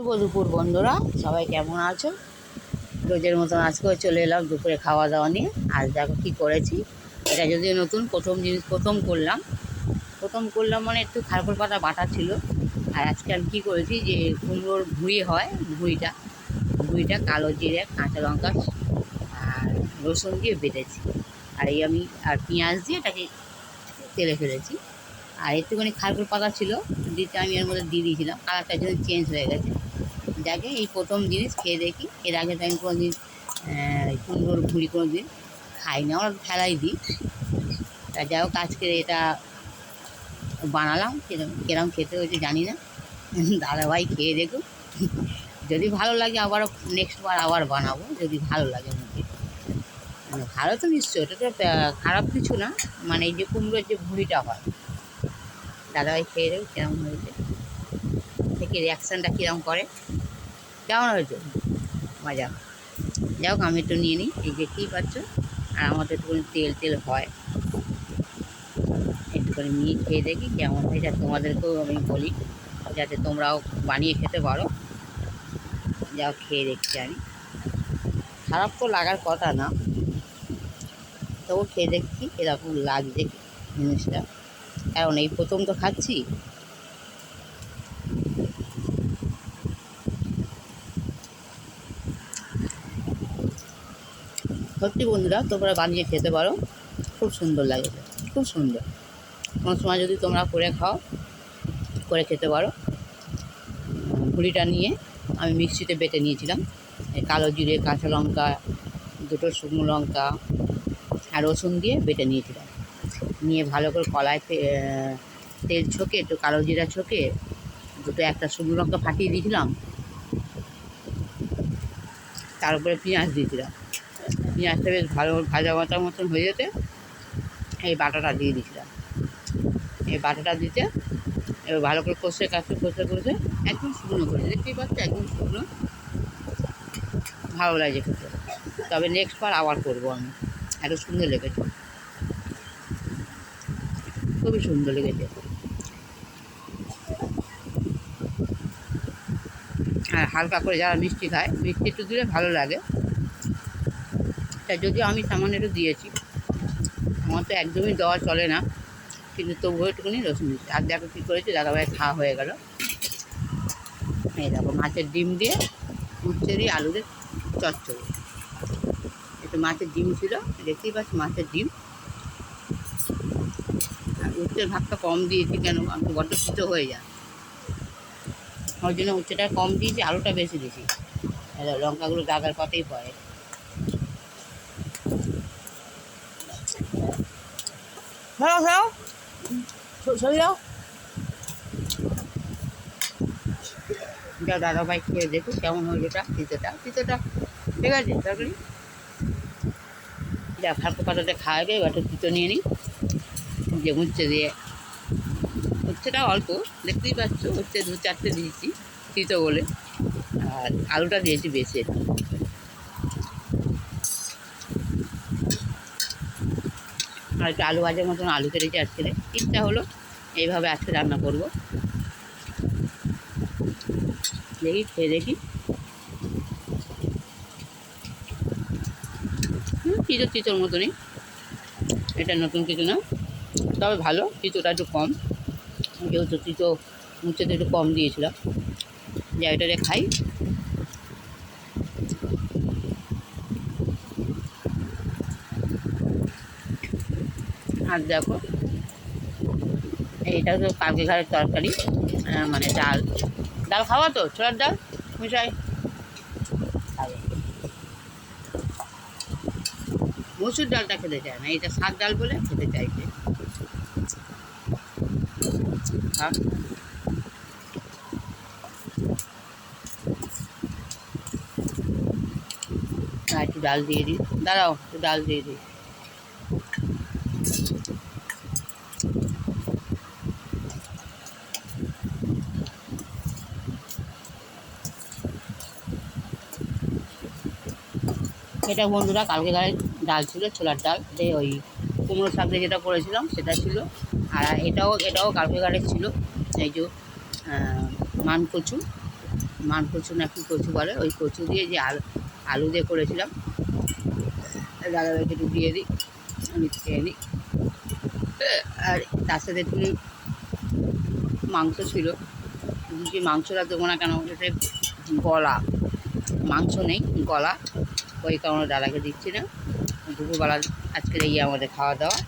শুভ দুপুর বন্ধুরা, সবাই কেমন আছো? রোজের মতন আজকেও চলে এলাম দুপুরে খাওয়া দাওয়া নিয়ে। আজ দেখো কী করেছি। এটা যদিও নতুন প্রথম করলাম মানে একটু খারকুল পাতা বাটা ছিল। আর আজকে আমি কী করেছি, যে কুমড়োর ভুঁড়ি হয়, ভুঁড়িটা কালো জিরে, কাঁচা লঙ্কা আর রসুন দিয়ে বেটেছি। আর আমি পেঁয়াজ দিয়ে এটাকে তেলে ফেলেছি। আর একটুখানি খারকুল পাতা ছিল, দিতে আমি এর মধ্যে দিয়ে দিয়েছিলাম, কালারটা যেন চেঞ্জ হয়ে গেছে। যাকে এই প্রথম জিনিস খেয়ে দেখি। এর আগে তো আমি কোনো দিন কুমড়োর ভুঁড়ি কোনো দিন খাইনি, আমরা ফেলাই দিই। তা যাই হোক, আজকে এটা বানালাম। কিরম খেতে হয়েছে জানি না, দাদাভাই খেয়ে দেখুন। যদি ভালো লাগে আবার নেক্সট বার আবার বানাবো, যদি ভালো লাগে মুখে। মানে ভালো তো নিশ্চয়ই, ওটা তো খারাপ কিছু না। মানে এই যে কুমড়োর যে ভুঁড়িটা হয়, দাদাভাই খেয়ে দেখুন কীরকম হয়েছে, দেখি রিয়াকশানটা কীরকম করে। কেমন হয়েছে? মজা। যাই হোক, আমি একটু নিয়ে নিই, এই দেখতেই পাচ্ছ। আর আমার তো একটুখানি তেল তেল হয়, একটুখানি নিয়ে খেয়ে দেখি কেমন হয়। যা তোমাদেরকেও আমি বলি, যাতে তোমরাও বানিয়ে খেতে পারো। যাও, খেয়ে দেখছি আমি। খারাপ তো লাগার কথা না, তবু খেয়ে দেখছি এরকম লাগছে জিনিসটা, কারণ এই প্রথম তো খাচ্ছি। সত্যি বন্ধুরা, তোমরা বানিয়ে খেতে পারো, খুব সুন্দর লাগে, খুব সুন্দর। কোনো সময় যদি তোমরা করে খেতে পারো। ভুঁড়িটা নিয়ে আমি মিক্সিতে বেটে নিয়েছিলাম, কালো জিরে, কাঁচা লঙ্কা, দুটো শুকনো লঙ্কা আর রসুন দিয়ে বেটে নিয়েছিলাম। নিয়ে ভালো করে কড়ায় তেল ছকে, একটু কালো জিরা ছকে, একটা শুকনো লঙ্কা ফাটিয়ে দিয়েছিলাম, তার উপরে পেঁয়াজ দিয়েছিলাম। পেঁয়াজটা বেশ ভালো ভাজা ভাজার মতন হয়ে যেতে এই বাটাটা দিয়ে দিয়েছিলাম। এই বাটাটা দিতে এবার ভালো করে কষে একদম শুকনো করে, দেখতেই পাচ্ছি একদম শুকনো। ভালো লাগে খেতে, তবে নেক্সট বার আবার করবো আমি। এত সুন্দর লেগেছে, খুবই সুন্দর লেগেছে। আর হালকা করে যারা মিষ্টি খায়, মিষ্টি একটু দিলে ভালো লাগে। তাই যদিও আমি সামান্য একটু দিয়েছি, আমার তো একদমই দেওয়া চলে না, কিন্তু তবুও একটুখানি রসুন দিচ্ছি। আর দেখো কী করেছি, দাদাভাই খাওয়া হয়ে গেল। এই দেখো, মাছের ডিম দিয়ে উচ্ছে দিয়ে আলু দিয়ে চচ্চড়ি। একটু মাছের ডিম ছিল, দেখতেই পাচ্ছি মাছের ডিম। আর উচ্ছের ভাগটা কম দিয়েছি, কেন আমি বড্ড তিতো হয়ে যায়, ওই জন্য উচ্ছেটা কম দিয়েছি, আলুটা বেশি দিয়েছি। লঙ্কাগুলো দাগার কথাই পড়ে। যা দাদাভাই খেয়ে দেখুন কেমন হয়েছে। তিতোটা ঠিক আছে তরকারি। যা খারকো পাতাটা খাওয়াবে, এবার একটু তিতো নিয়ে নিই। যে উচ্ছেটা অল্প, দেখতেই পাচ্ছ, উচ্ছে 2-4টে দিয়েছি তিতো বলে। আর আলুটা দিয়েছি বেশি। আর একটু আলু ভাজার মতন আলু কেটেছি আজকে, ইচ্ছা হলো এইভাবে আজকে রান্না করব। দেখি খেয়ে দেখি। তিতোর মতনই, এটা নতুন কিছু না, তবে ভালো। তিতোটা একটু কম, যেহেতু তিতো উচ্ছেতে একটু কম দিয়েছিলাম। যা এটারে খাই। আর দেখো, এইটা তো কালকে ঘাড়ের তরকারি, মানে ডাল খাওয়া তো, ছোলার ডাল মিশাই খাবে। মসুর ডালটা খেতে চায় না, এটা শাক ডাল বলে খেতে চাইছে। একটু ডাল দিয়ে দিই, দাঁড়াও একটু ডাল দিয়ে দিই। এটা বন্ধুরা কালকে গায়ে ডাল ছিল, ছোলার ডাল। ওই কুমড়ো শাক দিয়ে যেটা করেছিলাম সেটা ছিল। আর এটাও কালকে গাড়ে ছিল, এই যে মানকচু, মান কচু না কি কচু বলে, ওই কচু দিয়ে যে আলু দিয়ে করেছিলাম, দাদাভাইকে একটু দিয়ে দিই, আমি খেয়ে নিই। আর তার সাথে একটু মাংস ছিল, কি মাংসটা দেবো না কেন, এটা গলা, মাংস নেই গলা, ওই কারণে দাদাকে দিচ্ছি না। দুপুরবেলা আজকের এই আমাদের খাওয়া দাওয়া।